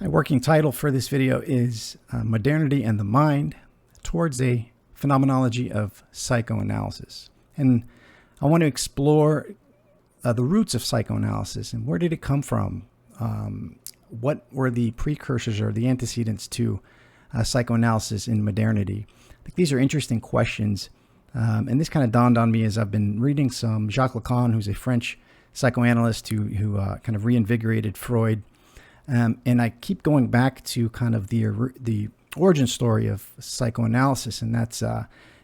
My working title for this video is Modernity and the Mind Towards a Phenomenology of Psychoanalysis. And I want to explore the roots of psychoanalysis and where did it come from? What were the precursors or the antecedents to psychoanalysis in modernity? I think these are interesting questions. And this kind of dawned on me as I've been reading some Jacques Lacan, who's a French psychoanalyst who kind of reinvigorated Freud. And I keep going back to kind of the origin story of psychoanalysis, and that's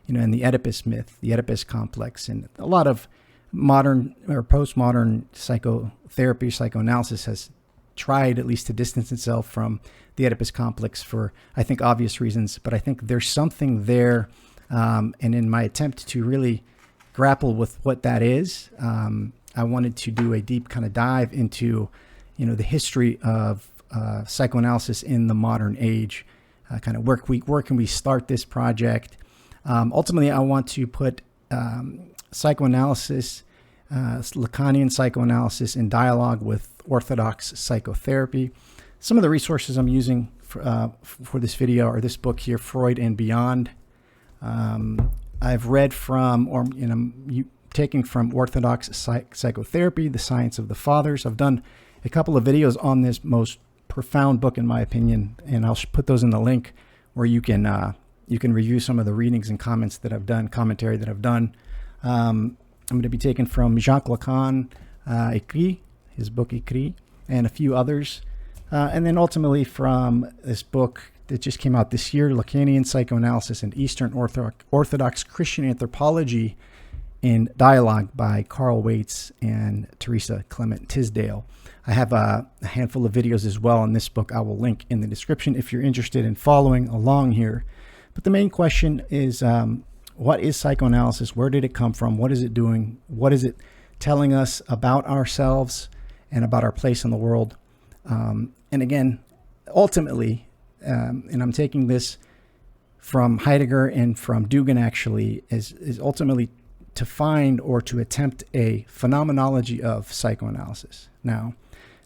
in the Oedipus myth, the Oedipus complex, and a lot of modern or postmodern psychotherapy, psychoanalysis has tried at least to distance itself from the Oedipus complex for, I think, obvious reasons. But I think there's something there, and in my attempt to really grapple with what that is, I wanted to do a deep kind of dive into the history of psychoanalysis in the modern age, kind of where can we start this project. Ultimately, I want to put psychoanalysis, Lacanian psychoanalysis in dialogue with Orthodox psychotherapy. Some of the resources I'm using for this video are this book here, Freud and Beyond. I've read from, or taking from Orthodox psychotherapy, The Science of the Fathers. I've done a couple of videos on this most profound book, in my opinion, and I'll put those in the link where you can review some of the readings and comments that I've done, commentary that I've done. I'm going to be taking from Jacques Lacan, Écrit, his book Écrit, and a few others, and then ultimately from this book that just came out this year, Lacanian Psychoanalysis and Eastern Orthodox Christian Anthropology in Dialogue by Carl Waits and Teresa Clement Tisdale. I have a handful of videos as well on this book. I will link in the description if you're interested in following along here. But the main question is, what is psychoanalysis? Where did it come from? What is it doing? What is it telling us about ourselves and about our place in the world? And again, ultimately, and I'm taking this from Heidegger and from Dugan actually, is ultimately to find or to attempt a phenomenology of psychoanalysis. Now,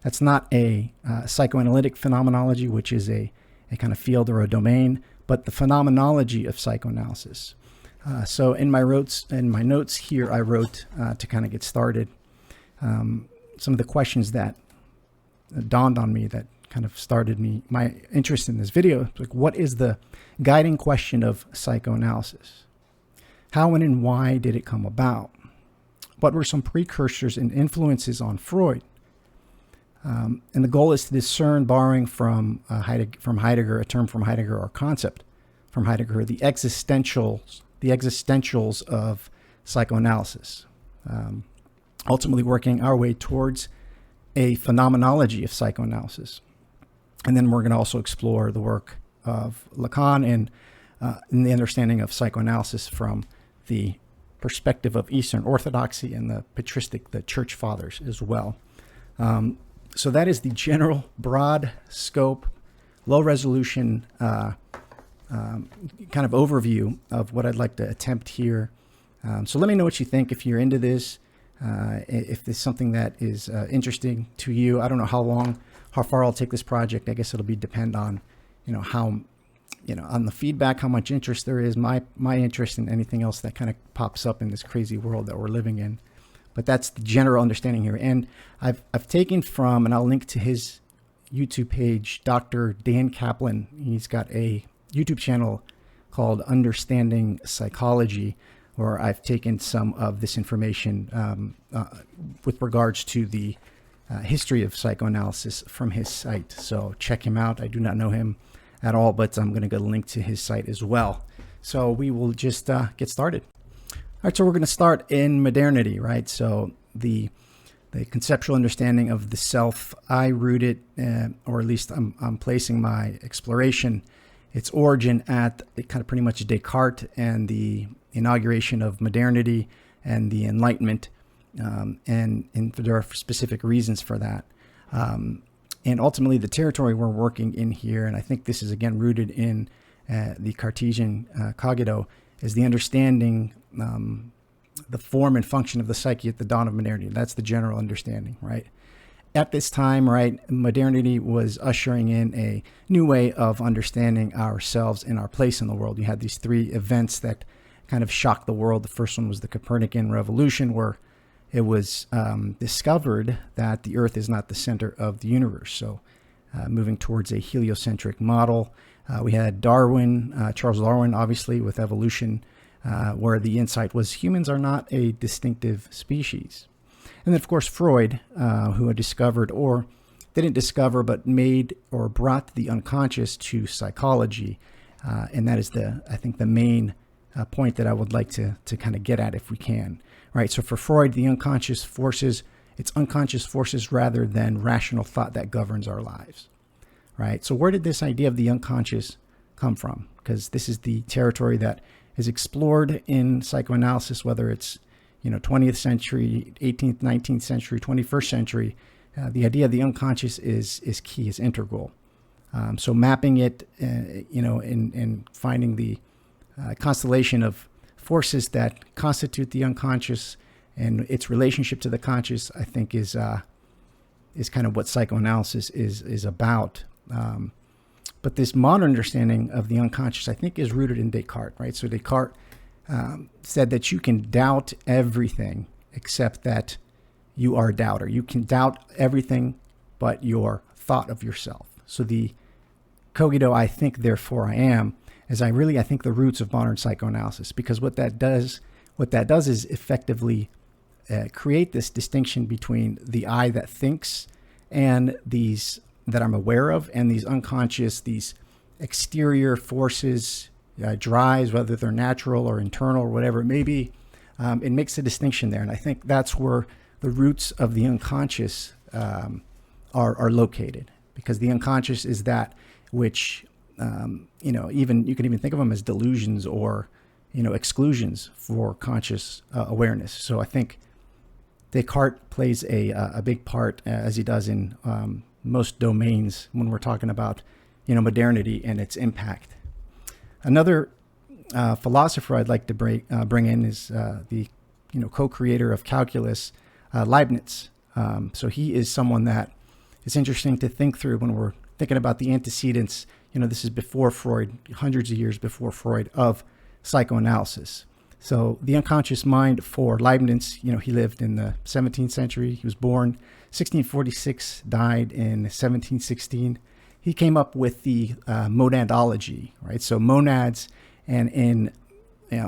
that's not a psychoanalytic phenomenology, which is a kind of field or a domain, but the phenomenology of psychoanalysis. So in my notes here, I wrote to kind of get started some of the questions that dawned on me that kind of started my interest in this video. Like, what is the guiding question of psychoanalysis? How and why did it come about? What were some precursors and influences on Freud? And the goal is to discern, borrowing from Heidegger, a term from Heidegger or concept from Heidegger, the existentials of psychoanalysis. Ultimately working our way towards a phenomenology of psychoanalysis. And then we're going to also explore the work of Lacan and in the understanding of psychoanalysis from the perspective of Eastern Orthodoxy and the patristic, the Church Fathers as well. So that is the general, broad scope, low resolution kind of overview of what I'd like to attempt here. So let me know what you think if you're into this, if it's something that is interesting to you. I don't know how far I'll take this project. I guess it'll depend on, how, on the feedback, how much interest there is, my interest in anything else that kind of pops up in this crazy world that we're living in. But that's the general understanding here. And I've taken from, and I'll link to his YouTube page, Dr. Dan Kaplin. He's got a YouTube channel called Understanding Psychology, where I've taken some of this information with regards to the history of psychoanalysis from his site. So check him out. I do not know him at all, but I'm going to go link to his site as well. So we will just get started. All right, so we're going to start in modernity, right? So the conceptual understanding of the self, I root it, or at least I'm placing my exploration, its origin at kind of pretty much Descartes and the inauguration of modernity and the Enlightenment, and there are specific reasons for that. And ultimately, the territory we're working in here, and I think this is again rooted in the Cartesian cogito, is the understanding the form and function of the psyche at the dawn of modernity. That's the general understanding, right? at this time, right, modernity was ushering in a new way of understanding ourselves and our place in the world. You had these three events that kind of shocked the world. The first one was the Copernican revolution, where it was discovered that the Earth is not the center of the universe. So moving towards a heliocentric model. We had Darwin, Charles Darwin, obviously, with evolution, where the insight was humans are not a distinctive species. And then, of course, Freud, who had discovered, or didn't discover, but made or brought the unconscious to psychology. And that is I think the main point that I would like to kind of get at if we can. Right. So for Freud, the unconscious forces, it's unconscious forces rather than rational thought that governs our lives. Right. So where did this idea of the unconscious come from? Because this is the territory that is explored in psychoanalysis, whether it's 20th century, 18th, 19th century, 21st century. The idea of the unconscious is key, is integral. So mapping it, and finding the constellation of forces that constitute the unconscious and its relationship to the conscious, I think is kind of what psychoanalysis is about. But this modern understanding of the unconscious, I think, is rooted in Descartes, right? So Descartes said that you can doubt everything except that you are a doubter. You can doubt everything but your thought of yourself. So the cogito, I think, therefore I am, is I think the roots of modern psychoanalysis, because what that does is effectively create this distinction between the I that thinks and these that I'm aware of, and these unconscious, these exterior forces, drives, whether they're natural or internal or whatever it may be. It makes a distinction there. And I think that's where the roots of the unconscious are located, because the unconscious is that which, even you can even think of them as delusions or, exclusions for conscious awareness. So I think Descartes plays a big part, as he does in most domains when we're talking about, modernity and its impact. Another philosopher I'd like to bring in is the co-creator of calculus, Leibnitz. So he is someone that is interesting to think through when we're thinking about the antecedents. This is before Freud, hundreds of years before Freud, of psychoanalysis. So the unconscious mind for Leibniz, he lived in the 17th century. He was born 1646, died in 1716. He came up with the monadology, right? So monads, and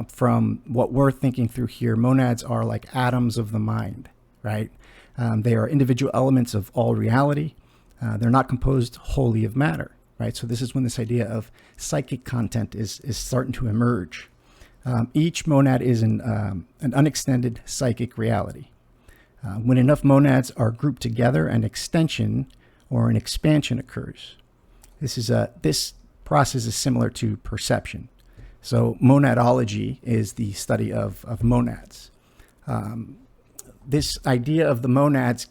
from what we're thinking through here, monads are like atoms of the mind, right? They are individual elements of all reality. They're not composed wholly of matter, right? So this is when this idea of psychic content is starting to emerge. Each monad is an unextended psychic reality. When enough monads are grouped together, an extension or an expansion occurs. This process is similar to perception. So monadology is the study of monads. This idea of the monads,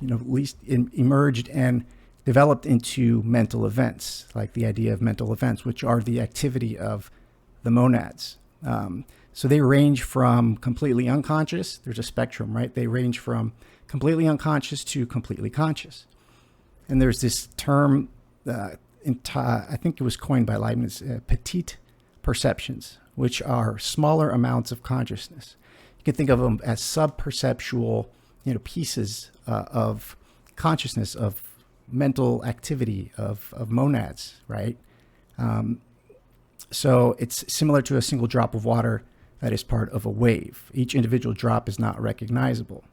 at least emerged and developed into mental events, like the idea of mental events, which are the activity of the monads. So they range from completely unconscious. There's a spectrum, right? They range from completely unconscious to completely conscious. And there's this term, I think it was coined by Leibniz, petite perceptions, which are smaller amounts of consciousness. You can think of them as sub-perceptual, pieces of consciousness, of mental activity, of monads, right? So it's similar to a single drop of water that is part of a wave. Each individual drop is not recognizable.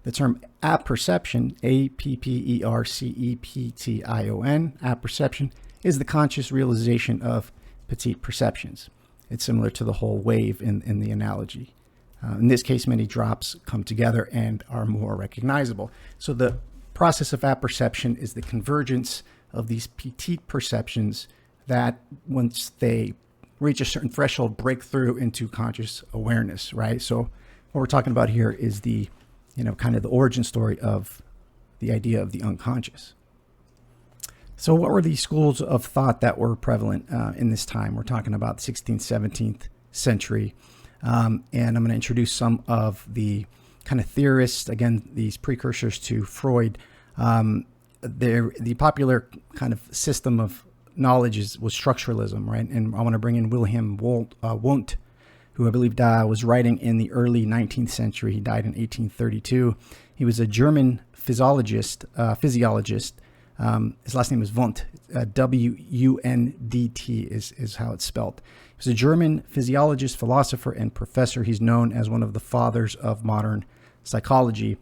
The term apperception, apperception, apperception, is the conscious realization of petite perceptions. It's similar to the whole wave in the analogy. In this case, many drops come together and are more recognizable. So the process of apperception is the convergence of these petite perceptions that, once they reach a certain threshold, break through into conscious awareness, right? So what we're talking about here is the, kind of the origin story of the idea of the unconscious. So what were the schools of thought that were prevalent in this time? We're talking about the 16th, 17th century. And I'm going to introduce some of the kind of theorists, again, these precursors to Freud, The popular kind of system of knowledge was structuralism, right? And I want to bring in Wilhelm Wundt, who I believe was writing in the early 19th century. He died in 1832. He was a German physiologist. His last name is Wundt. W-U-N-D-T is how it's spelled. He was a German physiologist, philosopher, and professor. He's known as one of the fathers of modern psychology.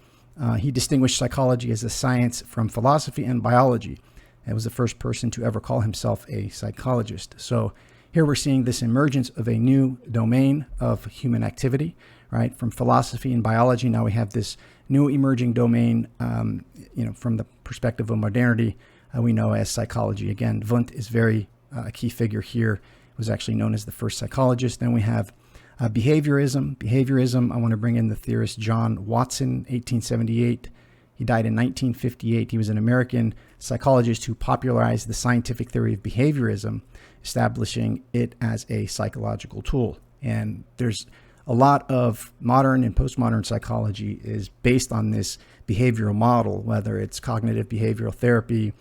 He distinguished psychology as a science from philosophy and biology, and was the first person to ever call himself a psychologist. So here we're seeing this emergence of a new domain of human activity, right? From philosophy and biology, now we have this new emerging domain, from the perspective of modernity, we know as psychology. Again, Wundt is very a key figure here. Was actually known as the first psychologist. Then we have behaviorism. Behaviorism, I want to bring in the theorist John Watson, 1878. He died in 1958. He was an American psychologist who popularized the scientific theory of behaviorism, establishing it as a psychological tool. And there's a lot of modern and postmodern psychology is based on this behavioral model, whether it's cognitive behavioral therapy,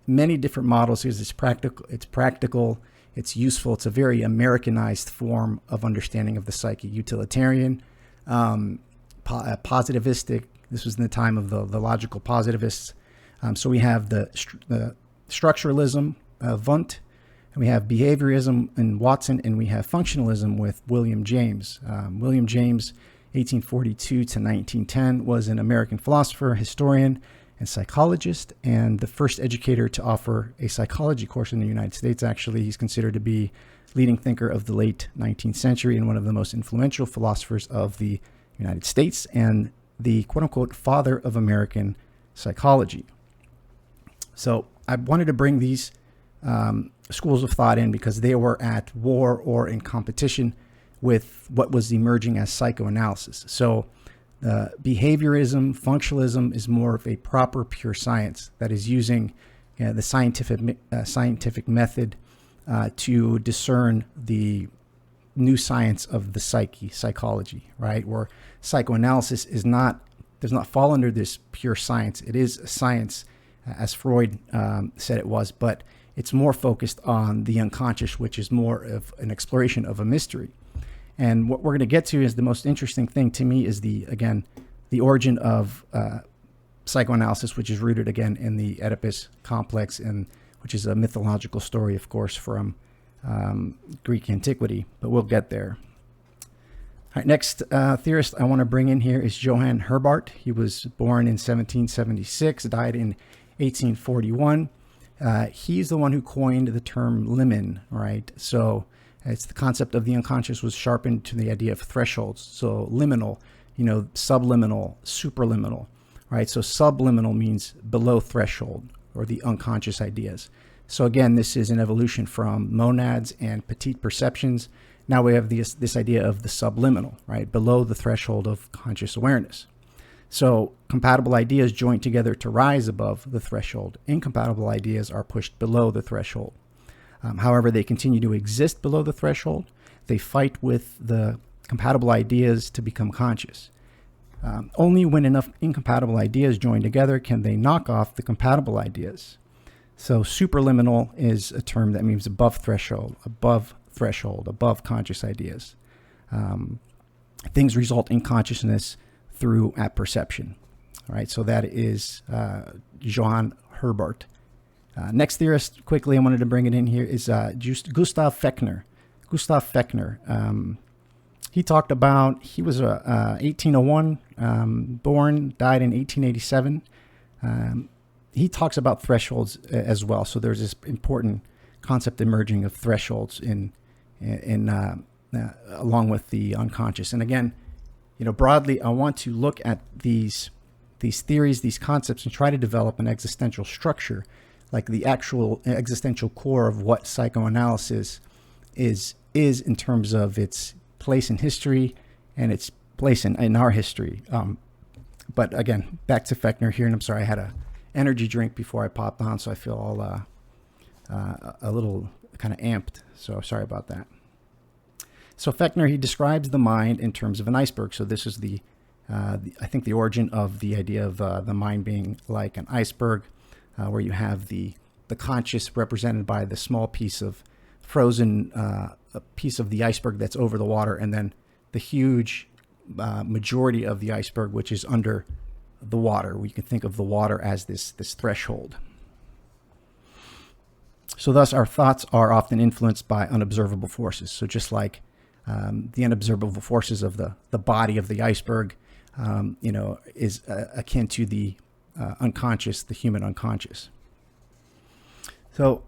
many different models, because it's practical, it's useful. It's a very Americanized form of understanding of the psyche, utilitarian, positivistic. This was in the time of the logical positivists. So we have the structuralism of Wundt, and we have behaviorism in Watson, and we have functionalism with William James. William James, 1842 to 1910, was an American philosopher, historian, and psychologist, and the first educator to offer a psychology course in the United States. Actually, he's considered to be leading thinker of the late 19th century and one of the most influential philosophers of the United States, and the quote-unquote father of American psychology. So I wanted to bring these schools of thought in because they were at war or in competition with what was emerging as psychoanalysis. So behaviorism, functionalism is more of a proper pure science that is using the scientific method to discern the new science of the psychology, right? Where psychoanalysis does not fall under this pure science. It is a science, as Freud said it was, but it's more focused on the unconscious, which is more of an exploration of a mystery. And what we're going to get to is the most interesting thing to me is the origin of psychoanalysis, which is rooted again in the Oedipus complex, and which is a mythological story, of course, from Greek antiquity, but we'll get there. All right, next theorist I want to bring in here is Johann Herbart. He was born in 1776, died in 1841. He's the one who coined the term limen, right? So it's the concept of the unconscious was sharpened to the idea of thresholds. So liminal, subliminal, superliminal, right? So subliminal means below threshold, or the unconscious ideas. So again, this is an evolution from monads and petite perceptions. Now we have this idea of the subliminal, right? Below the threshold of conscious awareness. So compatible ideas join together to rise above the threshold. Incompatible ideas are pushed below the threshold. However, they continue to exist below the threshold. They fight with the compatible ideas to become conscious. Only when enough incompatible ideas join together can they knock off the compatible ideas. So superliminal is a term that means above threshold, above conscious ideas. Things result in consciousness through apperception. All right, so that is Johann Herbart. Next theorist, quickly, I wanted to bring it in here, is Gustav Fechner. Gustav Fechner. He talked about, he was 1801, born, died in 1887. He talks about thresholds as well. So there's this important concept emerging of thresholds along with the unconscious. And again, broadly, I want to look at these theories, these concepts, and try to develop an existential structure, like the actual existential core of what psychoanalysis is in terms of its place in history and its place in our history. But again, back to Fechner here, and I'm sorry, I had a energy drink before I popped on, so I feel all a little kind of amped, so sorry about that. So Fechner, he describes the mind in terms of an iceberg. So this is the I think the origin of the idea of the mind being like an iceberg, where you have the conscious represented by the small piece of frozen a piece of the iceberg that's over the water, and then the huge majority of the iceberg which is under the water. We can think of the water as this threshold. So thus our thoughts are often influenced by unobservable forces. So just like the unobservable forces of the body of the iceberg, is akin to the unconscious, the human unconscious. So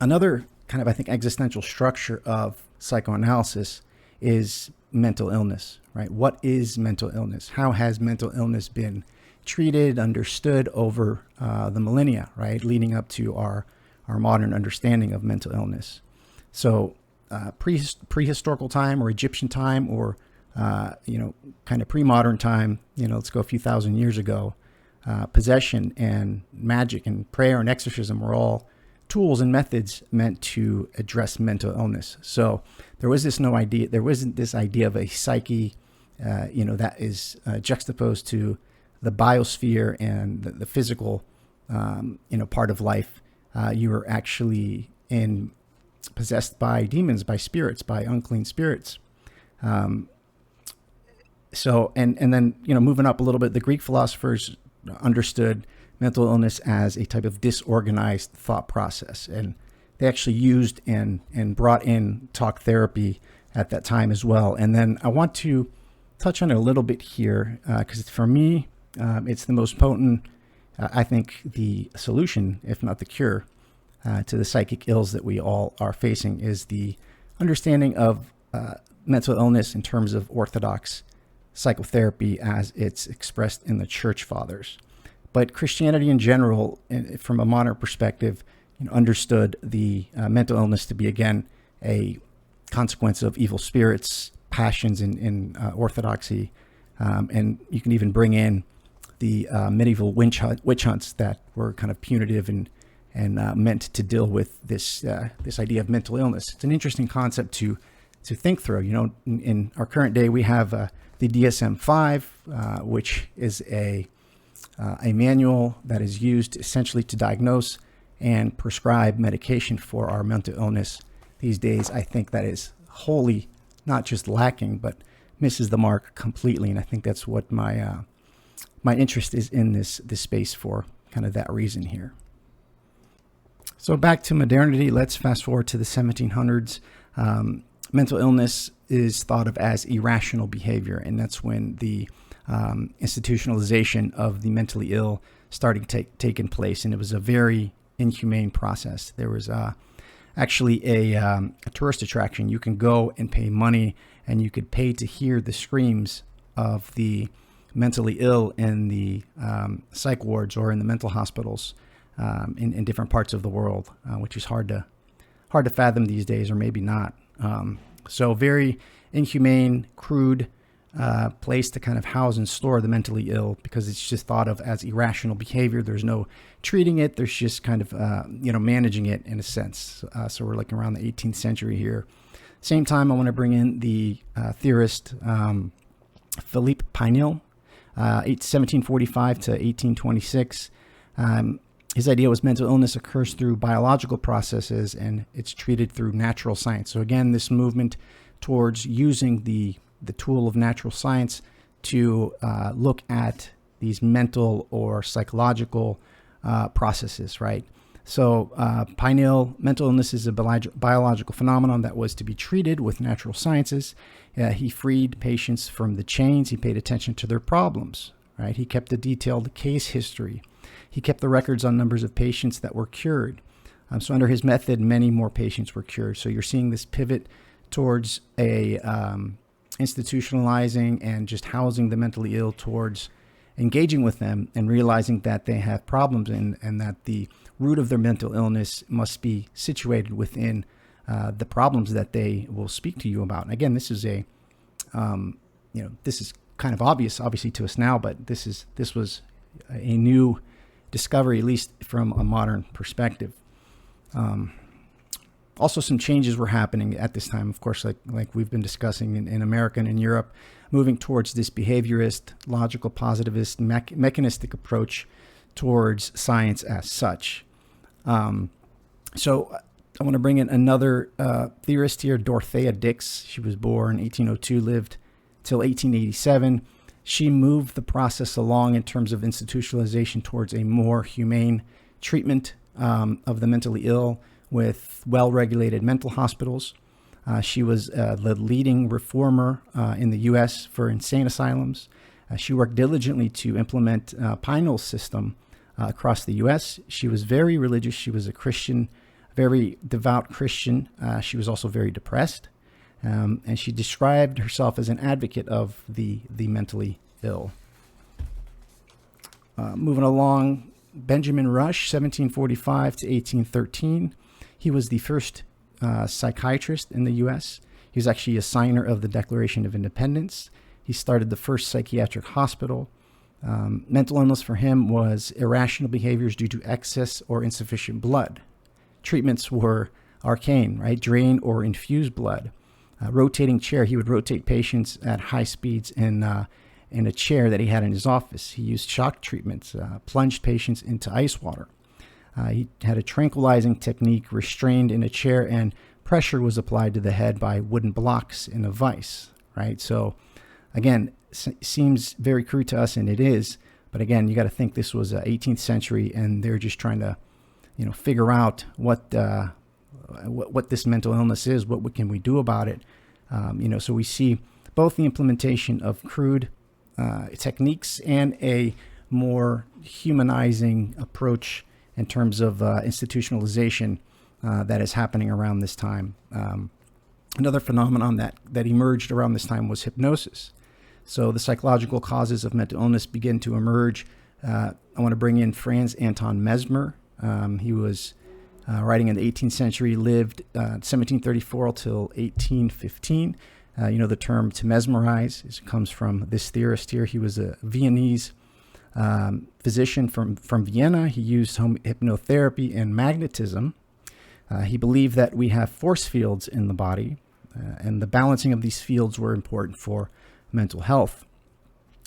another kind of, I think, existential structure of psychoanalysis is mental illness, right? What is mental illness? How has mental illness been treated, understood over the millennia, right? Leading up to our modern understanding of mental illness. So prehistorical time or Egyptian time or, kind of pre-modern time, let's go a few thousand years ago, possession and magic and prayer and exorcism were all tools and methods meant to address mental illness. So there wasn't this idea of a psyche, that is juxtaposed to the biosphere and the physical, part of life. You were actually possessed by demons, by spirits, by unclean spirits. So, and then, moving up a little bit, the Greek philosophers understood mental illness as a type of disorganized thought process. And they actually used and brought in talk therapy at that time as well. And then I want to touch on it a little bit here, because for me, it's the most potent, I think, the solution, if not the cure, to the psychic ills that we all are facing is the understanding of mental illness in terms of Orthodox psychotherapy as it's expressed in the Church Fathers. But Christianity in general, from a modern perspective, understood the mental illness to be, again, a consequence of evil spirits, passions in Orthodoxy. And you can even bring in the medieval witch hunts that were kind of punitive and meant to deal with this idea of mental illness. It's an interesting concept to think through. In our current day, we have the DSM-5, which is a manual that is used essentially to diagnose and prescribe medication for our mental illness. These days, I think that is wholly not just lacking, but misses the mark completely. And I think that's what my interest is in this space for, kind of that reason here. So back to modernity, let's fast forward to the 1700s. Mental illness is thought of as irrational behavior, and that's when the institutionalization of the mentally ill started taking place, and it was a very inhumane process. There was actually a tourist attraction. You can go and pay money, and you could pay to hear the screams of the mentally ill in the psych wards or in the mental hospitals in different parts of the world, which is hard to fathom these days, or maybe not. So very inhumane, crude place to kind of house and store the mentally ill, because it's just thought of as irrational behavior. There's no treating it. There's just kind of, managing it in a sense. So we're looking around the 18th century here. Same time, I want to bring in the theorist Philippe Pinel, 1745 to 1826. His idea was mental illness occurs through biological processes and it's treated through natural science. So again, this movement towards using the tool of natural science to look at these mental or psychological processes, right? So Pinel, mental illness is a biological phenomenon that was to be treated with natural sciences. He freed patients from the chains. He paid attention to their problems, right? He kept a detailed case history. He kept the records on numbers of patients that were cured. So under his method, many more patients were cured. So you're seeing this pivot towards a institutionalizing and just housing the mentally ill, towards engaging with them and realizing that they have problems and that the root of their mental illness must be situated within the problems that they will speak to you about. And again, this is this is kind of obviously to us now, but this was a new discovery, at least from a modern perspective. Also, some changes were happening at this time, of course, like we've been discussing in America and in Europe, moving towards this behaviorist, logical, positivist, mechanistic approach towards science as such. So I want to bring in another theorist here, Dorothea Dix. She was born 1802, lived till 1887. She moved the process along in terms of institutionalization towards a more humane treatment of the mentally ill with well-regulated mental hospitals. She was the leading reformer in the U.S. for insane asylums. She worked diligently to implement Pinel's system across the U.S. She was very religious. She was a Christian, very devout Christian. She was also very depressed. And she described herself as an advocate of the mentally ill. Moving along, Benjamin Rush, 1745 to 1813. He was the first psychiatrist in the U.S. He was actually a signer of the Declaration of Independence. He started the first psychiatric hospital. Mental illness for him was irrational behaviors due to excess or insufficient blood. Treatments were arcane, right? Drain or infuse blood. Rotating chair. He would rotate patients at high speeds in a chair that he had in his office. He used shock treatments, plunged patients into ice water. He had a tranquilizing technique, restrained in a chair, and pressure was applied to the head by wooden blocks in a vise, right? So, again, seems very crude to us, and it is. But again, you got to think this was 18th century, and they're just trying to, figure out what this mental illness is. What can we do about it? So we see both the implementation of crude techniques and a more humanizing approach in terms of institutionalization that is happening around this time. Another phenomenon that emerged around this time was hypnosis. So the psychological causes of mental illness begin to emerge. I want to bring in Franz Anton Mesmer. He was writing in the 18th century, lived 1734 till 1815. The term to mesmerize comes from this theorist here. He was a Viennese physician from Vienna. He used hypnotherapy and magnetism. He believed that we have force fields in the body, and the balancing of these fields were important for mental health.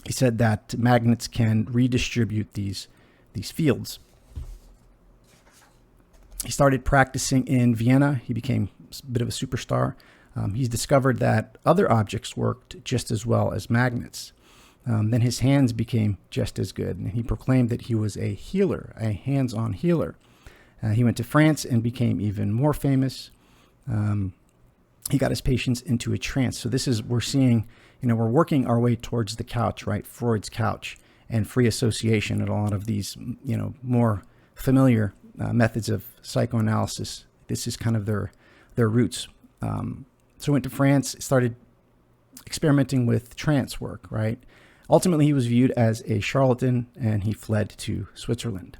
He said that magnets can redistribute these fields. He started practicing in Vienna. He became a bit of a superstar. He's discovered that other objects worked just as well as magnets. Then his hands became just as good, and he proclaimed that he was a healer, a hands-on healer. He went to France and became even more famous. He got his patients into a trance. So we're seeing, we're working our way towards the couch, right? Freud's couch and free association and a lot of these, more familiar methods of psychoanalysis. This is kind of their roots. So went to France, started experimenting with trance work, right? Ultimately, he was viewed as a charlatan, and he fled to Switzerland.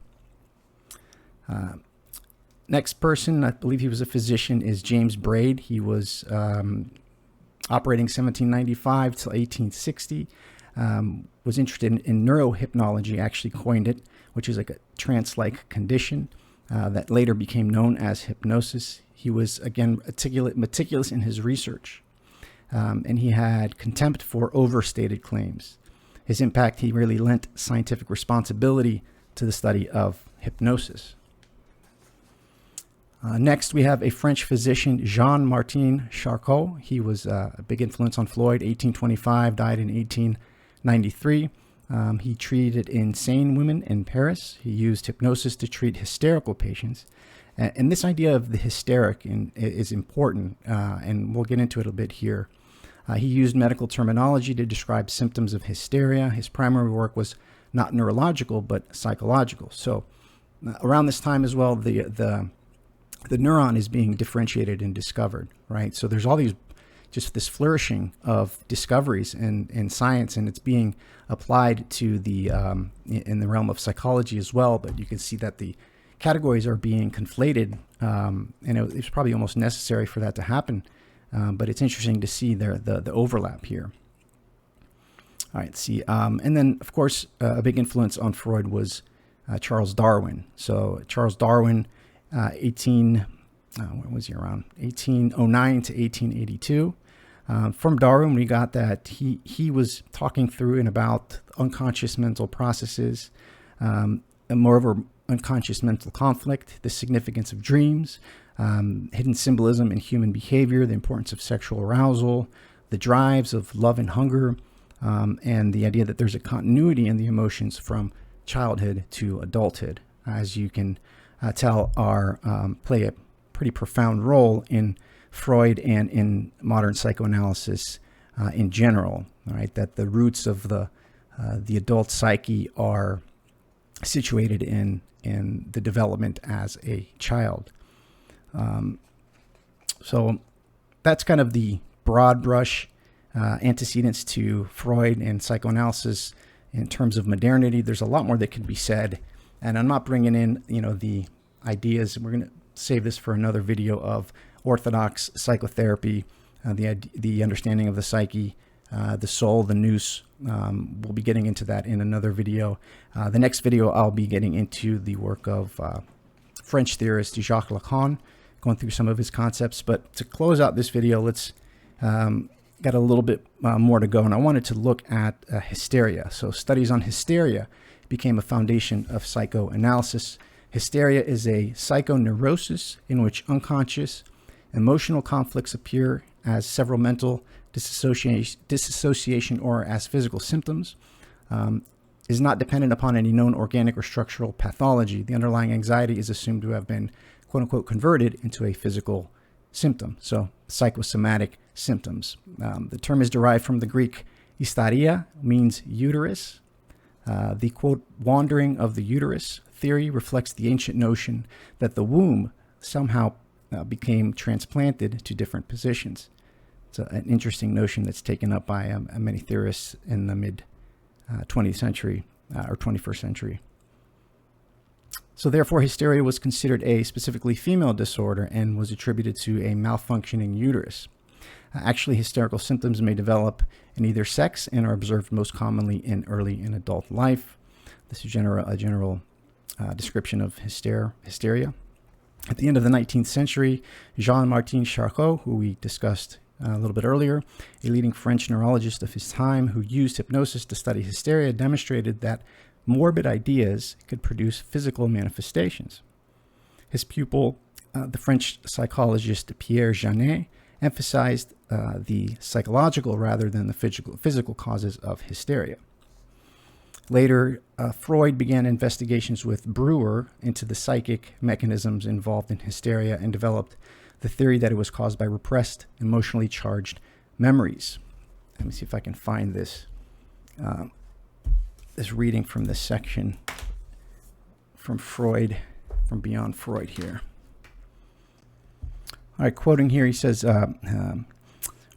Next person, I believe he was a physician, is James Braid. He was operating 1795 till 1860. Was interested in neurohypnology, actually coined it, which is like a trance-like condition that later became known as hypnosis. He was, again, meticulous in his research, and he had contempt for overstated claims. His impact, he really lent scientific responsibility to the study of hypnosis. Next, we have a French physician, Jean-Martin Charcot. He was a big influence on Freud, 1825, died in 1893. He treated insane women in Paris. He used hypnosis to treat hysterical patients. And this idea of the hysteric is important, and we'll get into it a bit here. He used medical terminology to describe symptoms of hysteria. His primary work was not neurological, but psychological. So around this time as well, the neuron is being differentiated and discovered, right? So there's all these, just this flourishing of discoveries in science, and it's being applied to in the realm of psychology as well. But you can see that the categories are being conflated, and it's probably almost necessary for that to happen. But it's interesting to see the overlap here. All right, see. And then, of course, a big influence on Freud was Charles Darwin. So Charles Darwin, when was he around? 1809 to 1882. From Darwin, we got that he was talking through and about unconscious mental processes, and moreover, unconscious mental conflict, the significance of dreams, hidden symbolism in human behavior, the importance of sexual arousal, the drives of love and hunger, and the idea that there's a continuity in the emotions from childhood to adulthood, as you can tell, play a pretty profound role in Freud and in modern psychoanalysis in general. Right, that the roots of the adult psyche are situated in the development as a child. So that's kind of the broad brush antecedents to Freud and psychoanalysis. In terms of modernity, there's a lot more that can be said, and I'm not bringing in, the ideas. We're going to save this for another video of Orthodox psychotherapy, the understanding of the psyche, the soul, the nous. We'll be getting into that in another video. The next video, I'll be getting into the work of French theorist Jacques Lacan, going through some of his concepts. But to close out this video, let's got a little bit more to go, and I wanted to look at hysteria. So studies on hysteria became a foundation of psychoanalysis. Hysteria is a psychoneurosis in which unconscious emotional conflicts appear as several mental disassociation or as physical symptoms, is not dependent upon any known organic or structural pathology. The underlying anxiety is assumed to have been, quote unquote, converted into a physical symptom. So psychosomatic symptoms. The term is derived from the Greek hysteria, means uterus. The, quote, wandering of the uterus theory reflects the ancient notion that the womb somehow became transplanted to different positions. It's an interesting notion that's taken up by many theorists in the mid 20th century or 21st century. So therefore, hysteria was considered a specifically female disorder and was attributed to a malfunctioning uterus. Actually, hysterical symptoms may develop in either sex and are observed most commonly in early and adult life. This is a general description of hysteria. At the end of the 19th century, Jean-Martin Charcot, who we discussed a little bit earlier, a leading French neurologist of his time who used hypnosis to study hysteria, demonstrated that morbid ideas could produce physical manifestations. His pupil, the French psychologist Pierre Janet, emphasized the psychological rather than the physical causes of hysteria. Later, Freud began investigations with Breuer into the psychic mechanisms involved in hysteria and developed the theory that it was caused by repressed, emotionally charged memories. Let me see if I can find this reading from this section from Freud, from Beyond Freud here. All right, quoting here, he says,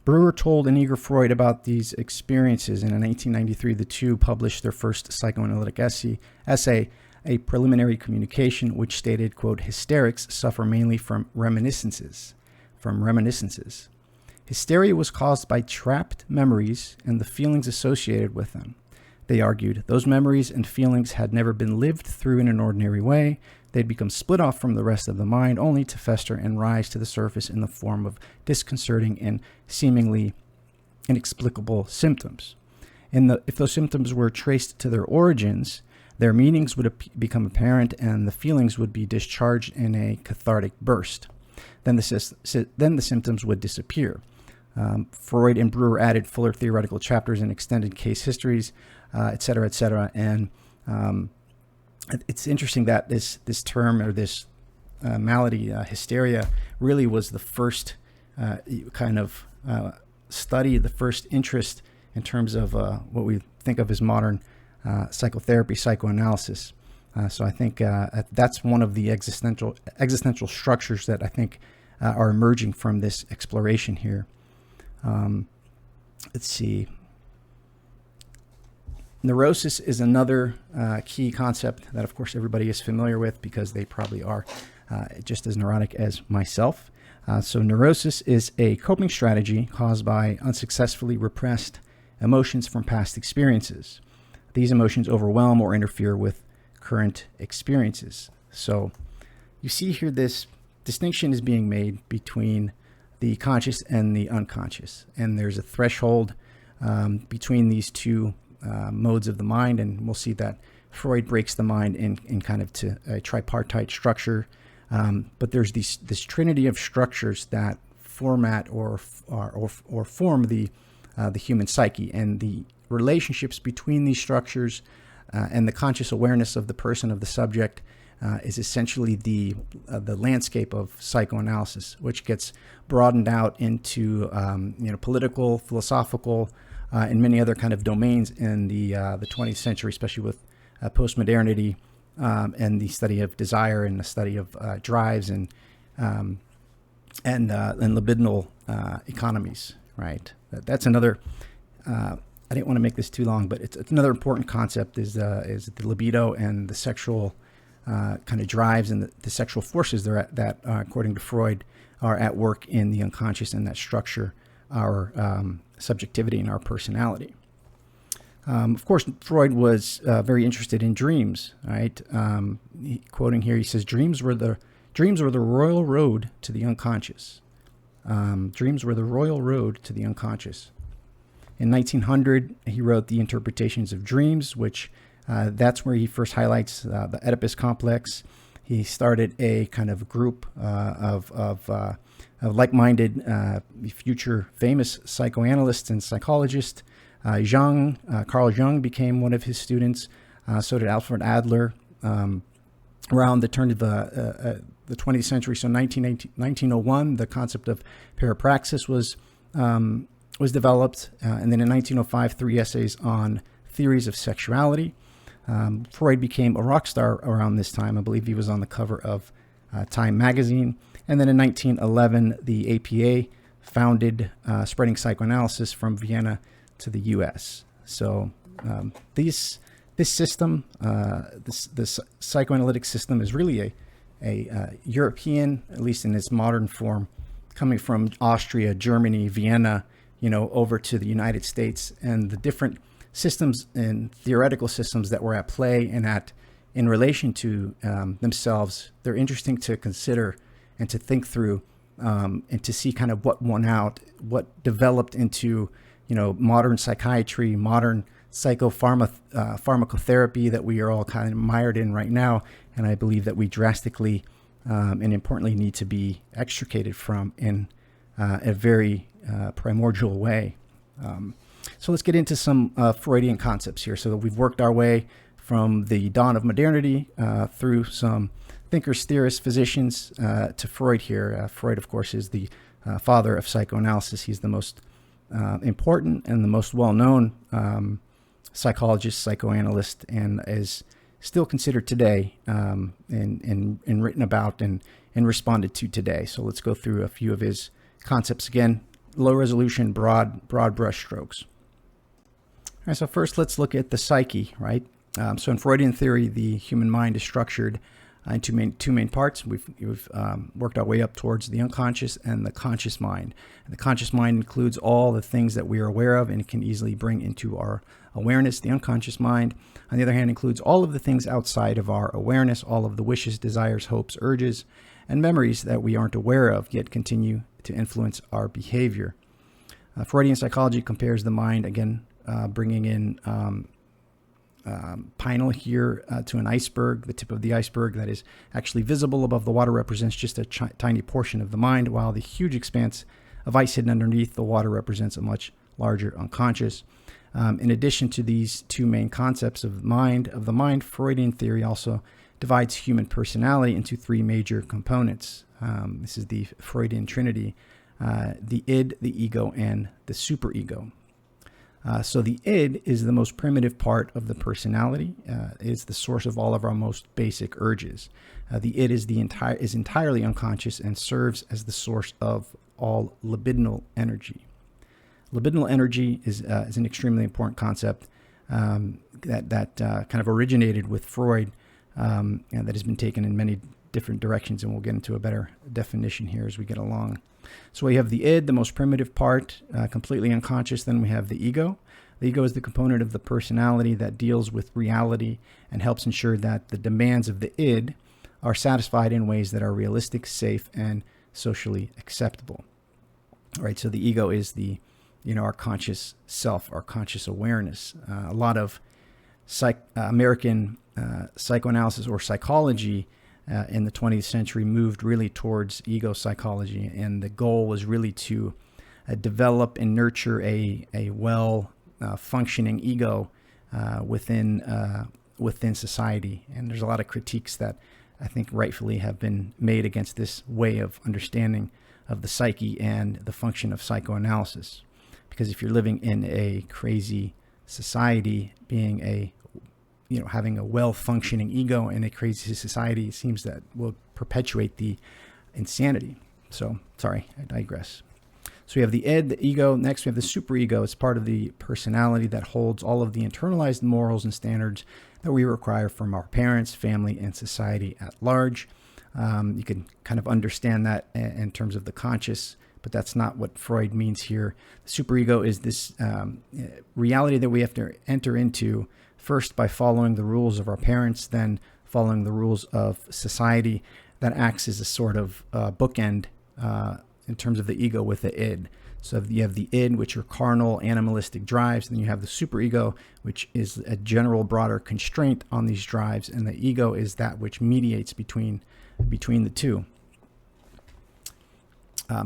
Breuer told an eager Freud about these experiences, and in 1893, the two published their first psychoanalytic essay, a preliminary communication, which stated, quote, hysterics suffer mainly from reminiscences. Hysteria was caused by trapped memories and the feelings associated with them. They argued those memories and feelings had never been lived through in an ordinary way. They'd become split off from the rest of the mind, only to fester and rise to the surface in the form of disconcerting and seemingly inexplicable symptoms. If those symptoms were traced to their origins, their meanings would become apparent and the feelings would be discharged in a cathartic burst. Then the symptoms would disappear. Freud and Breuer added fuller theoretical chapters and extended case histories, et cetera, and it's interesting that this term or this malady, hysteria, really was the first kind of study, the first interest in terms of what we think of as modern psychotherapy, psychoanalysis. So I think that's one of the existential structures that I think are emerging from this exploration here. Let's see. Neurosis is another key concept that, of course, everybody is familiar with because they probably are just as neurotic as myself. So neurosis is a coping strategy caused by unsuccessfully repressed emotions from past experiences. These emotions overwhelm or interfere with current experiences. So you see here this distinction is being made between the conscious and the unconscious. And there's a threshold between these two modes of the mind. And we'll see that Freud breaks the mind in kind of to a tripartite structure. But there's this trinity of structures that format or form the human psyche, and the relationships between these structures and the conscious awareness of the person, of the subject, is essentially the landscape of psychoanalysis, which gets broadened out into political, philosophical, and many other kind of domains in the 20th century, especially with postmodernity and the study of desire and the study of drives and libidinal economies. Right. That's another. I didn't want to make this too long, but it's another important concept is the libido and the sexual kind of drives and the sexual forces that according to Freud, are at work in the unconscious, and that structure our subjectivity and our personality. Of course, Freud was very interested in dreams. Right, quoting here, he says, "Dreams were the royal road to the unconscious." Dreams were the royal road to the unconscious. In 1900, he wrote The Interpretations of Dreams, which that's where he first highlights the Oedipus complex. He started a kind of group of like-minded future famous psychoanalysts and psychologists. Carl Jung became one of his students. So did Alfred Adler. Around the turn of the 20th century, so 1901, the concept of parapraxis was developed, and then in 1905, 3 essays on theories of sexuality. Freud became a rock star around this time. I believe he was on the cover of Time magazine. And then in 1911, the APA founded spreading psychoanalysis from Vienna to the U.S. So this system, this psychoanalytic system, is really a European, at least in its modern form, coming from Austria, Germany, Vienna, over to the United States, and the different systems and theoretical systems that were at play and in relation to themselves. They're interesting to consider and to think through, and to see kind of what won out, what developed into, modern psychiatry, modern pharmacotherapy that we are all kind of mired in right now. And I believe that we drastically and importantly need to be extricated from in a very primordial way. So let's get into some Freudian concepts here. So that we've worked our way from the dawn of modernity through some thinkers, theorists, physicians to Freud here. Freud, of course, is the father of psychoanalysis. He's the most important and the most well-known psychologist, psychoanalyst, and is still considered today and written about and responded to today. So let's go through a few of his concepts again. Low resolution, broad brush strokes. All right, so first let's look at the psyche, right? So in Freudian theory, the human mind is structured into two main parts. We've worked our way up towards the unconscious and the conscious mind. And the conscious mind includes all the things that we are aware of and can easily bring into our awareness. The unconscious mind, on the other hand, includes all of the things outside of our awareness, all of the wishes, desires, hopes, urges, and memories that we aren't aware of, yet continue to influence our behavior. Freudian psychology compares the mind, again, bringing in Pinel here to an iceberg. The tip of the iceberg that is actually visible above the water represents just a tiny portion of the mind, while the huge expanse of ice hidden underneath the water represents a much larger unconscious. In addition to these two main concepts of the mind, Freudian theory also divides human personality into three major components. This is the Freudian trinity: the id, the ego, and the superego. So the id is the most primitive part of the personality. It's the source of all of our most basic urges. The id is entirely unconscious and serves as the source of all libidinal energy. Libidinal energy is an extremely important concept that kind of originated with Freud, and that has been taken in many different directions, and we'll get into a better definition here as we get along. So we have the id, the most primitive part, completely unconscious. Then we have the ego. The ego is the component of the personality that deals with reality and helps ensure that the demands of the id are satisfied in ways that are realistic, safe, and socially acceptable. Right. So the ego is our conscious self, our conscious awareness. A lot of American psychoanalysis or psychology in the 20th century moved really towards ego psychology, and the goal was really to develop and nurture a well functioning ego within society. And there's a lot of critiques that I think rightfully have been made against this way of understanding of the psyche and the function of psychoanalysis. Because if you're living in a crazy society, having a well-functioning ego in a crazy society, it seems that will perpetuate the insanity. So, sorry, I digress. So we have the id, the ego. Next, we have the superego. It's part of the personality that holds all of the internalized morals and standards that we require from our parents, family, and society at large. You can kind of understand that in terms of the conscious, but that's not what Freud means here. The superego is this reality that we have to enter into first by following the rules of our parents, then following the rules of society, that acts as a sort of bookend in terms of the ego with the id. So you have the id, which are carnal, animalistic drives. Then you have the superego, which is a general, broader constraint on these drives. And the ego is that which mediates between the two.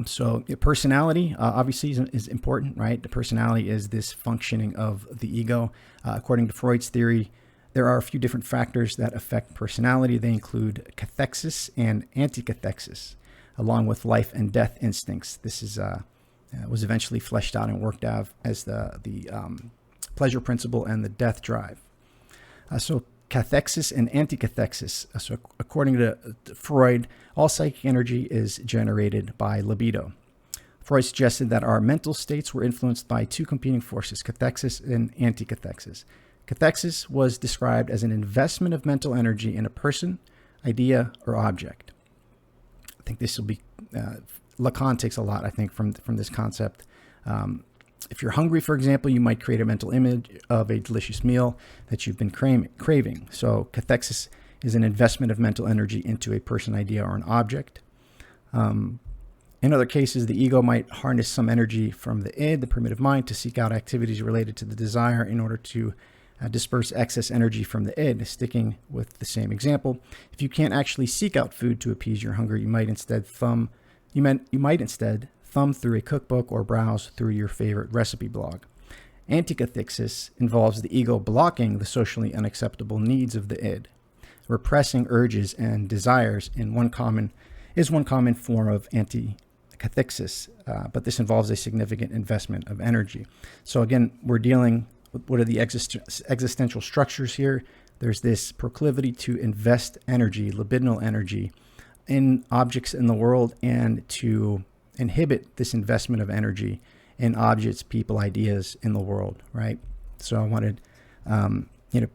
So personality obviously is important, right? The personality is this functioning of the ego. According to Freud's theory, there are a few different factors that affect personality. They include cathexis and anticathexis, along with life and death instincts. This is was eventually fleshed out and worked out as the pleasure principle and the death drive. So cathexis and anticathexis. So according to Freud, all psychic energy is generated by libido. Freud suggested that our mental states were influenced by two competing forces, cathexis and anticathexis. Cathexis was described as an investment of mental energy in a person, idea, or object. I think this will be, Lacan takes a lot, I think, from this concept. If you're hungry, for example, you might create a mental image of a delicious meal that you've been craving. So cathexis is an investment of mental energy into a person, idea, or an object. In other cases, the ego might harness some energy from the id, the primitive mind, to seek out activities related to the desire in order to disperse excess energy from the id. Sticking with the same example, if you can't actually seek out food to appease your hunger, you might instead thumb through a cookbook or browse through your favorite recipe blog. Anticathexis involves the ego blocking the socially unacceptable needs of the id. Repressing urges and desires is one common form of anticathexis, but this involves a significant investment of energy. So again, we're dealing with what are the existential structures here. There's this proclivity to invest energy, libidinal energy, in objects in the world, and to inhibit this investment of energy in objects, people, ideas in the world, right? So I wanted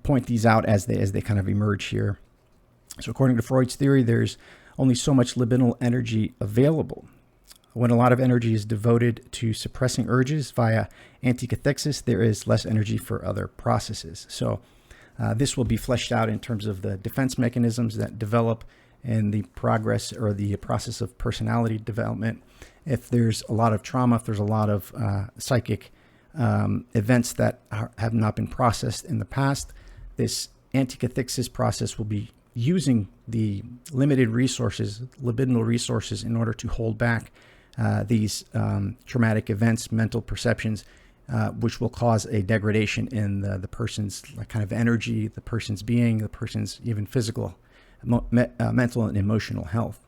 point these out as they kind of emerge here. So according to Freud's theory, there's only so much libidinal energy available. When a lot of energy is devoted to suppressing urges via anticathexis, there is less energy for other processes. So this will be fleshed out in terms of the defense mechanisms that develop in the progress or the process of personality development. If there's a lot of trauma, if there's a lot of psychic events that have not been processed in the past, this anticathexis process will be using the limited resources, libidinal resources, in order to hold back these traumatic events, mental perceptions, which will cause a degradation in the person's kind of energy, the person's being, the person's even physical, mental and emotional health.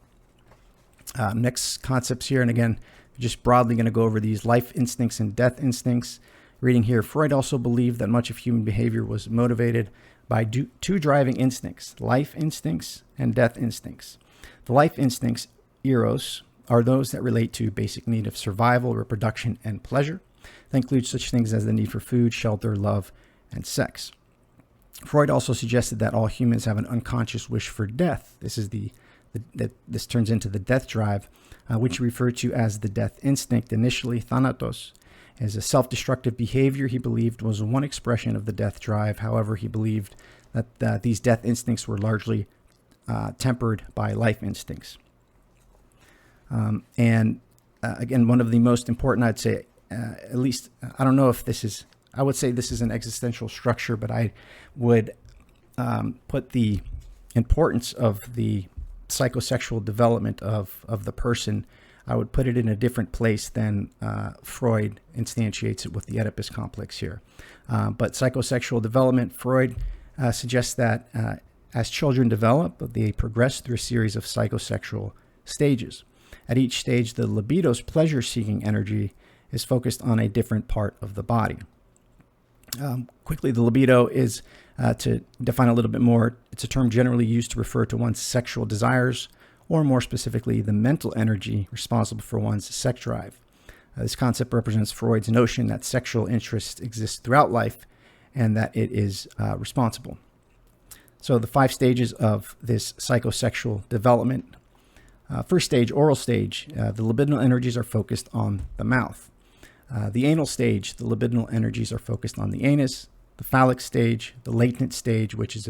Next concepts here, and again, just broadly going to go over these life instincts and death instincts. Reading here, Freud also believed that much of human behavior was motivated by two driving instincts, life instincts and death instincts. The life instincts, eros, are those that relate to basic need of survival, reproduction, and pleasure. That includes such things as the need for food, shelter, love, and sex. Freud also suggested that all humans have an unconscious wish for death. This turns into the death drive, which he referred to as the death instinct. Initially, thanatos, as a self-destructive behavior he believed was one expression of the death drive. However, he believed that these death instincts were largely tempered by life instincts. Again, one of the most important, I'd say, at least, I don't know if this is, I would say this is an existential structure, but I would put the importance of the psychosexual development of the person, I would put it in a different place than Freud instantiates it with the Oedipus complex here. But psychosexual development, Freud suggests that as children develop, they progress through a series of psychosexual stages. At each stage, the libido's pleasure-seeking energy is focused on a different part of the body. Quickly, the libido is, to define a little bit more, it's a term generally used to refer to one's sexual desires, or more specifically, the mental energy responsible for one's sex drive. This concept represents Freud's notion that sexual interest exists throughout life and that it is responsible. So the 5 stages of this psychosexual development. First stage, oral stage, the libidinal energies are focused on the mouth. The anal stage, the libidinal energies are focused on the anus. The phallic stage, the latent stage, which is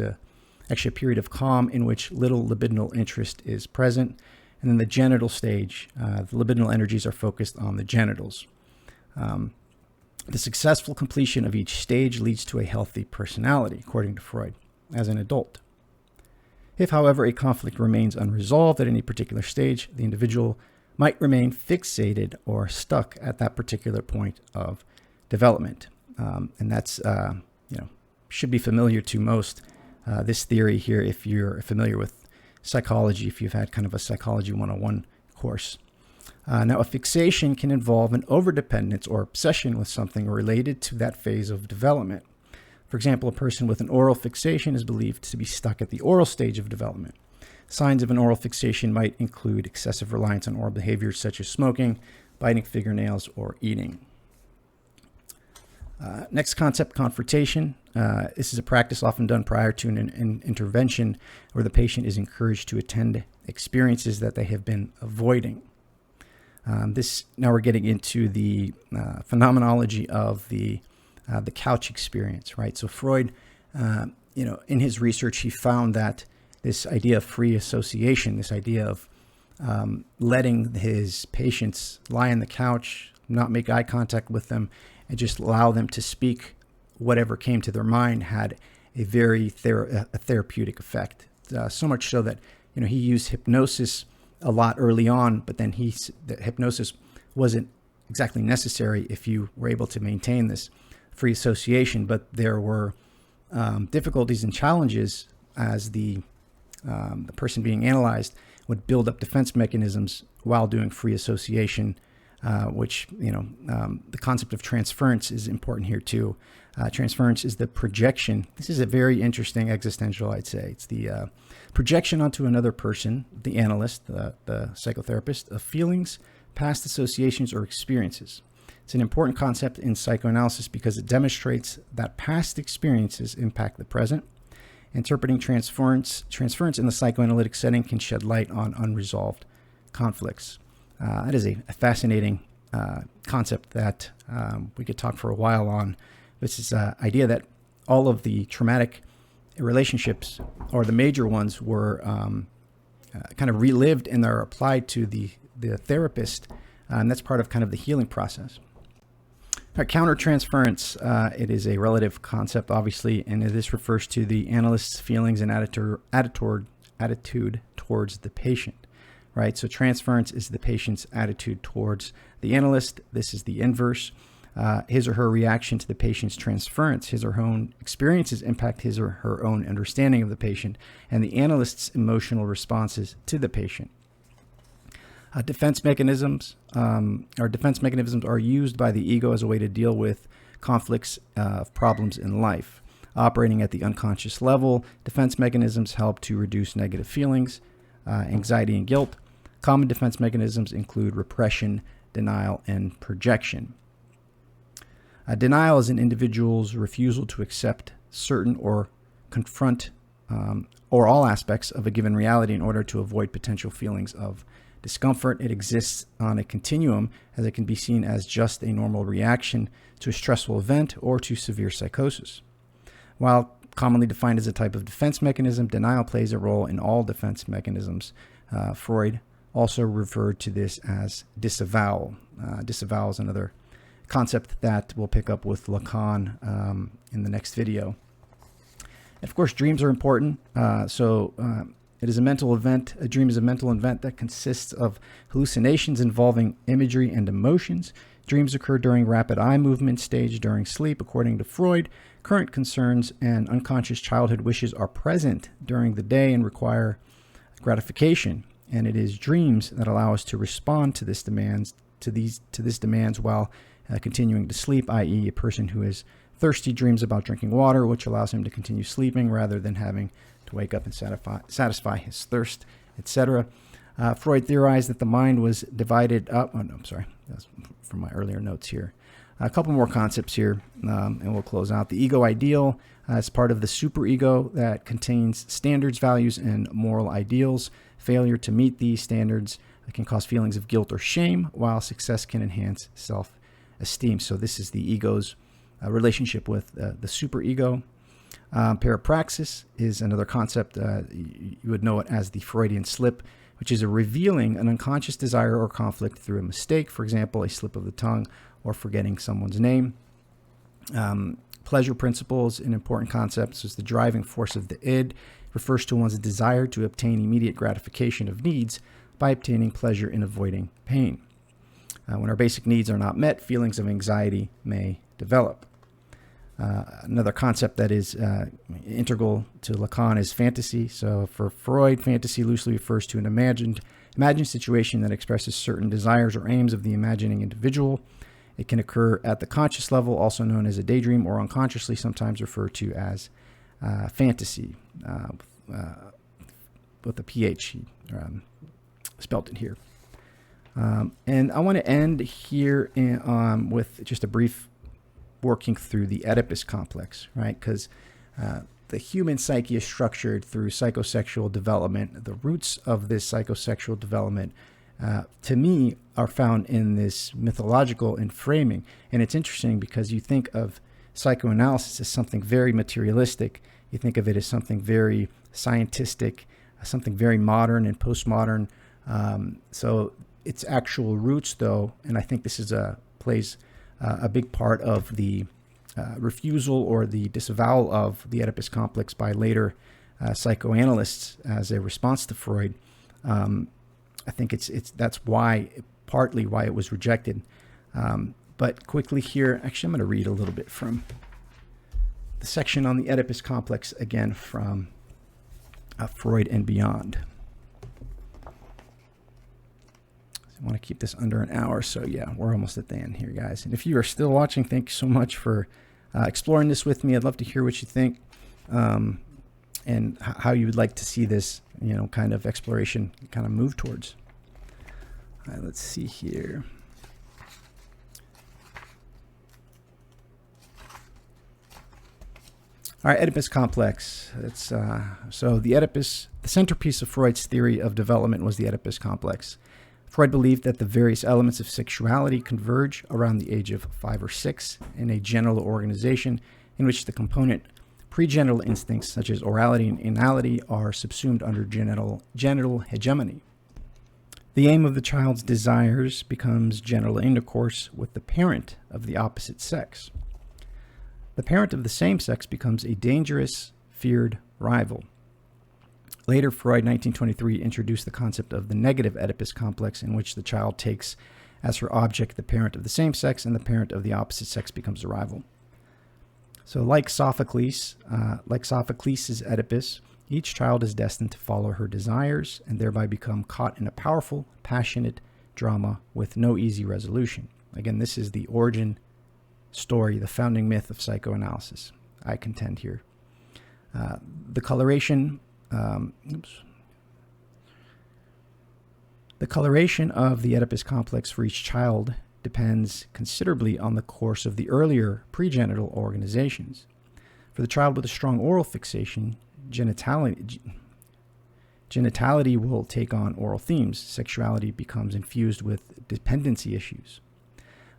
actually a period of calm in which little libidinal interest is present. And then the genital stage, the libidinal energies are focused on the genitals. The successful completion of each stage leads to a healthy personality, according to Freud, as an adult. If, however, a conflict remains unresolved at any particular stage, the individual might remain fixated or stuck at that particular point of development. And that's, should be familiar to most, this theory here, if you're familiar with psychology, if you've had kind of a Psychology 101 course. Now, a fixation can involve an overdependence or obsession with something related to that phase of development. For example, a person with an oral fixation is believed to be stuck at the oral stage of development. Signs of an oral fixation might include excessive reliance on oral behaviors such as smoking, biting fingernails, or eating. Next concept, confrontation. This is a practice often done prior to an intervention where the patient is encouraged to attend experiences that they have been avoiding. Now we're getting into the phenomenology of the couch experience, right? So Freud, in his research, he found that this idea of free association, this idea of letting his patients lie on the couch, not make eye contact with them, and just allow them to speak whatever came to their mind, had a very therapeutic effect. So much so that he used hypnosis a lot early on, but then the hypnosis wasn't exactly necessary if you were able to maintain this free association. But there were difficulties and challenges as the person being analyzed would build up defense mechanisms while doing free association, which, the concept of transference is important here too. Transference is the projection. This is a very interesting existential, I'd say. It's the projection onto another person, the analyst, the psychotherapist, of feelings, past associations, or experiences. It's an important concept in psychoanalysis because it demonstrates that past experiences impact the present. Interpreting transference in the psychoanalytic setting can shed light on unresolved conflicts. That is a fascinating concept that we could talk for a while on. This is an idea that all of the traumatic relationships, or the major ones, were kind of relived and are applied to the therapist, and that's part of kind of the healing process. Countertransference, it is a relative concept, obviously, and this refers to the analyst's feelings and attitude towards the patient, right? So transference is the patient's attitude towards the analyst. This is the inverse. His or her reaction to the patient's transference, his or her own experiences impact his or her own understanding of the patient, and the analyst's emotional responses to the patient. Defense mechanisms are used by the ego as a way to deal with conflicts of problems in life. Operating at the unconscious level, defense mechanisms help to reduce negative feelings, anxiety, and guilt. Common defense mechanisms include repression, denial, and projection. Denial is an individual's refusal to accept certain or confront or all aspects of a given reality in order to avoid potential feelings of discomfort. It exists on a continuum, as it can be seen as just a normal reaction to a stressful event or to severe psychosis. While Commonly defined as a type of defense mechanism, denial plays a role in all defense mechanisms. Freud also referred to this as disavowal. Disavowal is another concept that we'll pick up with Lacan in the next video. And of course, dreams are important. It is a mental event. A dream is a mental event that consists of hallucinations involving imagery and emotions. Dreams occur during rapid eye movement stage during sleep. According to Freud, current concerns and unconscious childhood wishes are present during the day and require gratification. And it is dreams that allow us to respond to this demands while continuing to sleep, i.e. a person who is thirsty dreams about drinking water, which allows him to continue sleeping rather than having to wake up and satisfy his thirst, etc. Freud theorized that the mind was divided up. Oh, no, I'm sorry. That's from my earlier notes here. A couple more concepts here, and we'll close out. The ego ideal is part of the superego that contains standards, values, and moral ideals. Failure to meet these standards can cause feelings of guilt or shame, while success can enhance self-esteem. So this is the ego's relationship with the superego. Parapraxis is another concept. You would know it as the Freudian slip, which is a revealing an unconscious desire or conflict through a mistake, for example, a slip of the tongue or forgetting someone's name. Pleasure principles, an important concept, so it's the driving force of the id, refers to one's desire to obtain immediate gratification of needs by obtaining pleasure and avoiding pain. When our basic needs are not met, feelings of anxiety may develop. Another concept that is integral to Lacan is fantasy. So for Freud, fantasy loosely refers to an imagined situation that expresses certain desires or aims of the imagining individual. It can occur at the conscious level, also known as a daydream, or unconsciously sometimes referred to as fantasy, with a PH, spelt it here. And I want to end here with just a brief working through the Oedipus complex, right? Because the human psyche is structured through psychosexual development. The roots of this psychosexual development, to me, are found in this mythological framing. And it's interesting because you think of psychoanalysis as something very materialistic. You think of it as something very scientific, something very modern and postmodern. So its actual roots, though, and I think this is plays a big part of the refusal or the disavowal of the Oedipus complex by later psychoanalysts as a response to Freud. I think that's partly why it was rejected. But quickly here, actually, I'm going to read a little bit from the section on the Oedipus complex again from Freud and Beyond. I want to keep this under an hour, so yeah, we're almost at the end here, guys. And if you are still watching, thank you so much for exploring this with me. I'd love to hear what you think, and how you would like to see this, kind of exploration kind of move towards. All right, let's see here. All right, Oedipus complex. So the centerpiece of Freud's theory of development was the Oedipus complex. Freud believed that the various elements of sexuality converge around the age of 5 or 6 in a genital organization in which the component pregenital instincts such as orality and anality are subsumed under genital hegemony. The aim of the child's desires becomes genital intercourse with the parent of the opposite sex. The parent of the same sex becomes a dangerous, feared rival. Later, Freud, 1923, introduced the concept of the negative Oedipus complex, in which the child takes as her object the parent of the same sex, and the parent of the opposite sex becomes a rival. So like Sophocles' Oedipus, each child is destined to follow her desires and thereby become caught in a powerful, passionate drama with no easy resolution. Again, this is the origin story, the founding myth of psychoanalysis, I contend here. The coloration of the Oedipus complex for each child depends considerably on the course of the earlier pregenital organizations. For the child with a strong oral fixation, genitality will take on oral themes. Sexuality becomes infused with dependency issues.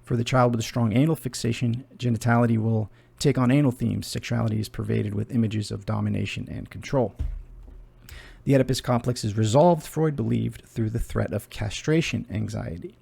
For the child with a strong anal fixation, genitality will take on anal themes, sexuality is pervaded with images of domination and control. The Oedipus complex is resolved, Freud believed, through the threat of castration anxiety.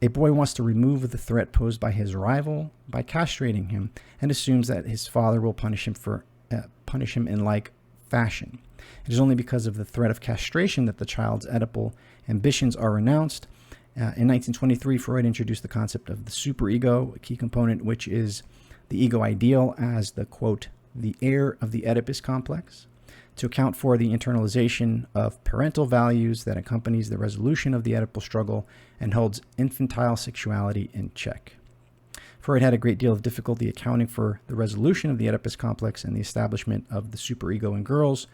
A boy wants to remove the threat posed by his rival by castrating him and assumes that his father will punish him in like fashion. It is only because of the threat of castration that the child's Oedipal ambitions are renounced. In 1923, Freud introduced the concept of the superego, a key component which is the ego ideal as the, quote, the heir of the Oedipus complex, to account for the internalization of parental values that accompanies the resolution of the Oedipal struggle and holds infantile sexuality in check. Freud had a great deal of difficulty accounting for the resolution of the Oedipus complex and the establishment of the superego in girls,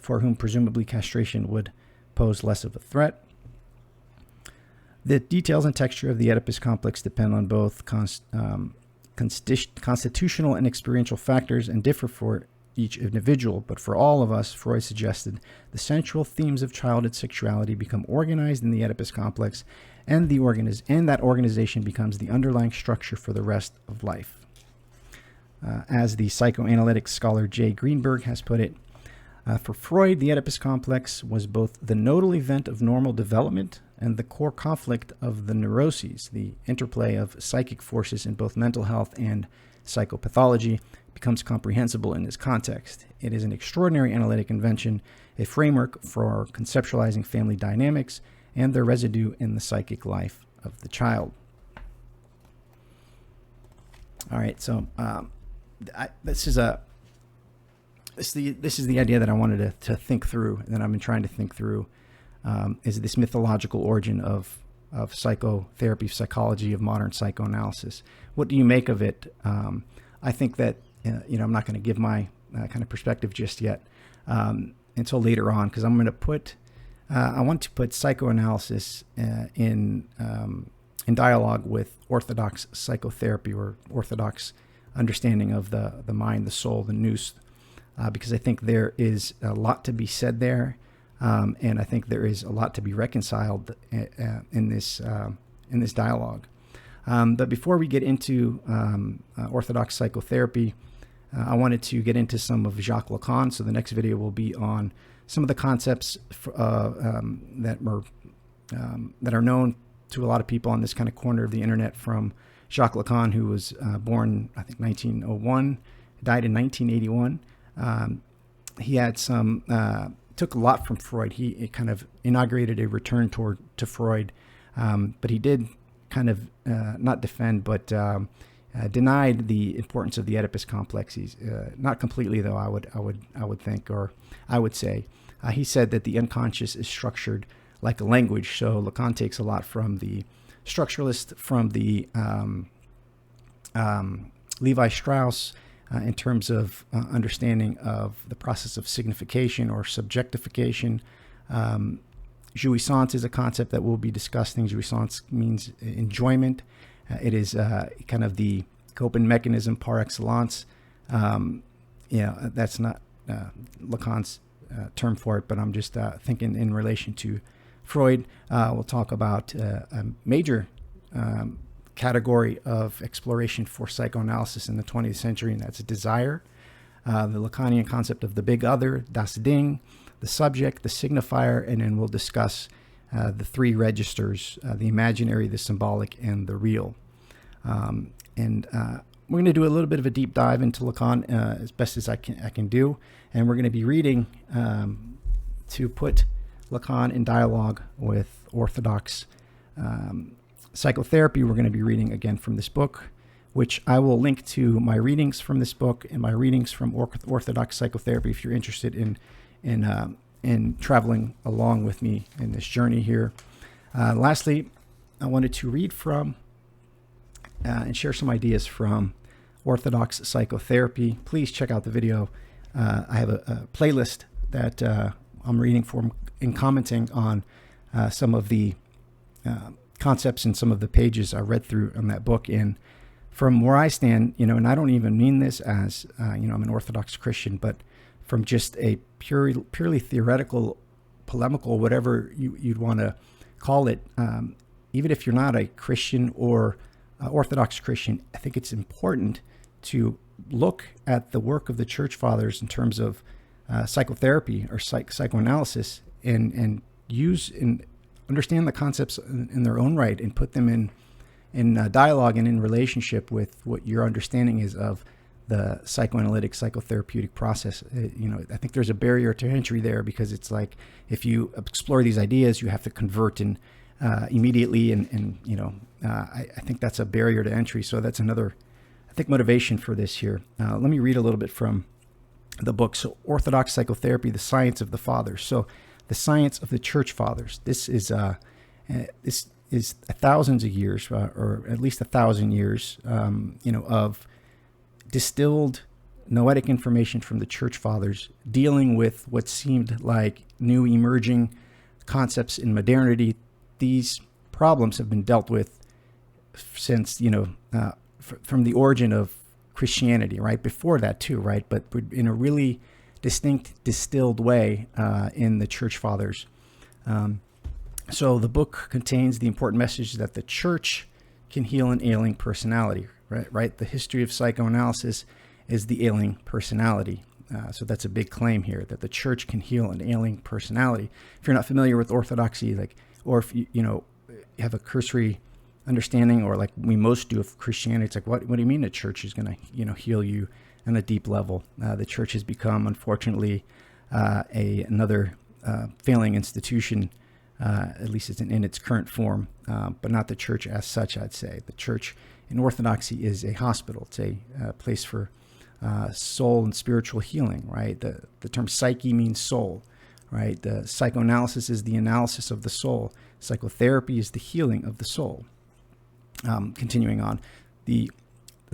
for whom presumably castration would pose less of a threat. The details and texture of the Oedipus complex depend on both constitutional and experiential factors and differ for each individual, but for all of us, Freud suggested the central themes of childhood sexuality become organized in the Oedipus complex, and that organization becomes the underlying structure for the rest of life. As the psychoanalytic scholar J. Greenberg has put it, for Freud, the Oedipus complex was both the nodal event of normal development and the core conflict of the neuroses. The interplay of psychic forces in both mental health and psychopathology becomes comprehensible in this context. It is an extraordinary analytic invention, a framework for conceptualizing family dynamics and their residue in the psychic life of the child. All right, so this is the idea that I wanted to think through, and that I've been trying to think through, is this mythological origin of psychotherapy, psychology, of modern psychoanalysis. What do you make of it? I think that, I'm not going to give my kind of perspective just yet until later on, because I want to put psychoanalysis in dialogue with Orthodox psychotherapy, or Orthodox understanding of the mind, the soul, the nous, because I think there is a lot to be said there, and I think there is a lot to be reconciled in this dialogue. But before we get into Orthodox psychotherapy, I wanted to get into some of Jacques Lacan. So the next video will be on some of the concepts that are known to a lot of people on this kind of corner of the internet, from Jacques Lacan, who was born, I think, 1901, died in 1981. He had took a lot from Freud. He kind of inaugurated a return to Freud, but he did kind of not defend, but denied the importance of the Oedipus complex. He's not completely, though. I would think, or I would say, he said that the unconscious is structured like a language. So Lacan takes a lot from the structuralist, from the Levi Strauss, in terms of understanding of the process of signification or subjectification. Jouissance is a concept that we'll be discussing. Jouissance means enjoyment. It is kind of the coping mechanism par excellence. That's not Lacan's term for it, but I'm just thinking in relation to Freud. We'll talk about a major category of exploration for psychoanalysis in the 20th century, and that's desire. The Lacanian concept of the big other, das Ding, the subject, the signifier, and then we'll discuss the three registers, the imaginary, the symbolic, and the real. We're going to do a little bit of a deep dive into Lacan as best as I can do, and we're going to be reading to put Lacan in dialogue with Orthodox psychotherapy. We're going to be reading again from this book, which I will link to my readings from this book and my readings from Orthodox psychotherapy if you're interested in traveling along with me in this journey here. Lastly, I wanted to read from and share some ideas from Orthodox psychotherapy. Please check out the video. I have a playlist that I'm reading from and commenting on some of the concepts and some of the pages I read through on that book. And from where I stand, and I don't even mean this as, I'm an Orthodox Christian, but from just a purely theoretical, polemical, whatever you'd want to call it, even if you're not a Christian or Orthodox Christian, I think it's important to look at the work of the Church Fathers in terms of psychotherapy or psychoanalysis, and use and understand the concepts in their own right, and put them in dialogue and in relationship with what your understanding is of the psychoanalytic psychotherapeutic process. I think there's a barrier to entry there, because it's like, if you explore these ideas, you have to convert and immediately, and I think that's a barrier to entry. So that's another, I think, motivation for this here. Let me read a little bit from the book. So, Orthodox Psychotherapy: The Science of the Fathers. So, the science of the Church Fathers. This is thousands of years, or at least 1,000 years, of distilled noetic information from the Church Fathers, dealing with what seemed like new emerging concepts in modernity. These problems have been dealt with since, from the origin of Christianity, right? Before that too, right? But in a really distinct, distilled way in the Church Fathers. So the book contains the important message that the Church can heal an ailing personality, right? The history of psychoanalysis is the ailing personality. So that's a big claim here, that the Church can heal an ailing personality. If you're not familiar with Orthodoxy, or if you have a cursory understanding, or like we most do, of Christianity, it's like, what do you mean the Church is going to heal you on a deep level? The Church has become, unfortunately, another failing institution, at least it's in its current form, but not the Church as such. I'd say the Church in Orthodoxy is a hospital. It's a place for soul and spiritual healing, right? The term psyche means soul, right? The psychoanalysis is the analysis of the soul. Psychotherapy is the healing of the soul. Continuing on, the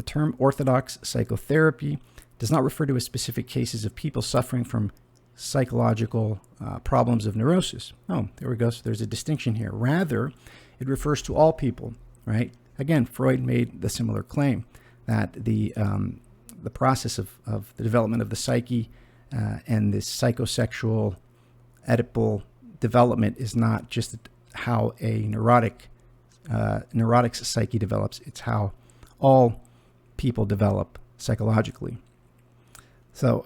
term Orthodox psychotherapy does not refer to specific cases of people suffering from psychological problems of neurosis. Oh, there we go. So there's a distinction here. Rather, it refers to all people, right? Again, Freud made the similar claim that the process of the development of the psyche and this psychosexual Oedipal development is not just how a neurotic's psyche develops. It's how all people develop psychologically. So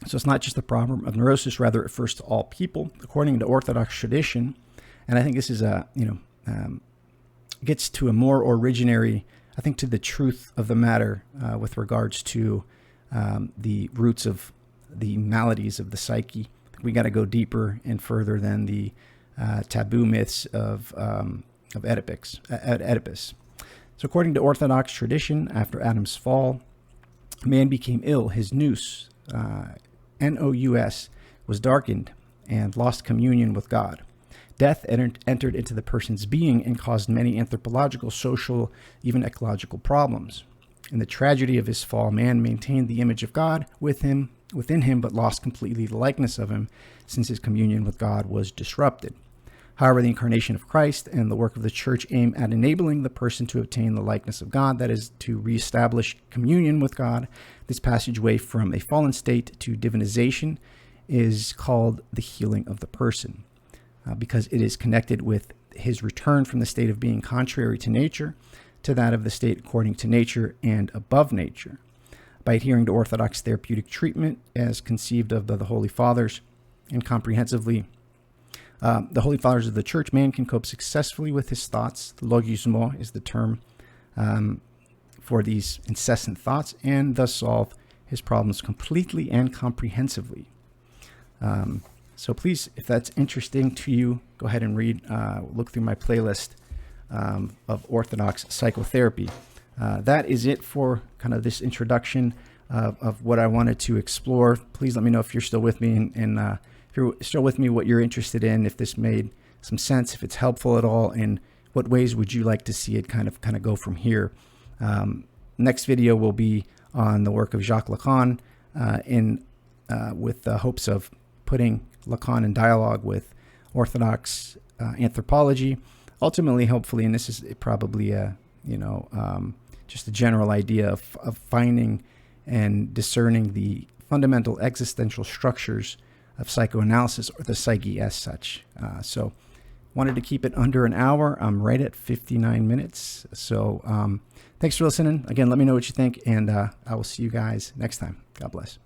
it's not just the problem of neurosis, rather it refers to all people, according to Orthodox tradition. And I think this is gets to a more originary, I think, to the truth of the matter with regards to the roots of the maladies of the psyche. We got to go deeper and further than the taboo myths of Oedipus. So according to Orthodox tradition, after Adam's fall, man became ill. His nous, Nous, was darkened and lost communion with God. Death entered into the person's being and caused many anthropological, social, even ecological problems. In the tragedy of his fall, man maintained the image of God within him, but lost completely the likeness of him, since his communion with God was disrupted. However, the incarnation of Christ and the work of the Church aim at enabling the person to obtain the likeness of God, that is, to reestablish communion with God. This passageway from a fallen state to divinization is called the healing of the person, because it is connected with his return from the state of being contrary to nature to that of the state according to nature and above nature. By adhering to Orthodox therapeutic treatment as conceived of by the Holy Fathers and comprehensively, the Holy Fathers of the Church, man can cope successfully with his thoughts. The logismo is the term for these incessant thoughts, and thus solve his problems completely and comprehensively. So please, if that's interesting to you, go ahead and read, look through my playlist of Orthodox psychotherapy. That is it for kind of this introduction of what I wanted to explore. Please let me know if you're still with me, and if you're still with me, what you're interested in, if this made some sense, if it's helpful at all, and what ways would you like to see it kind of go from here. Next video will be on the work of Jacques Lacan, with the hopes of putting Lacan in dialogue with Orthodox anthropology. Ultimately, hopefully, and this is probably just a general idea of finding and discerning the fundamental existential structures of psychoanalysis, or the psyche as such. So Wanted to keep it under an hour. I'm right at 59 minutes. So thanks for listening. Again, let me know what you think, and I will see you guys next time. God bless.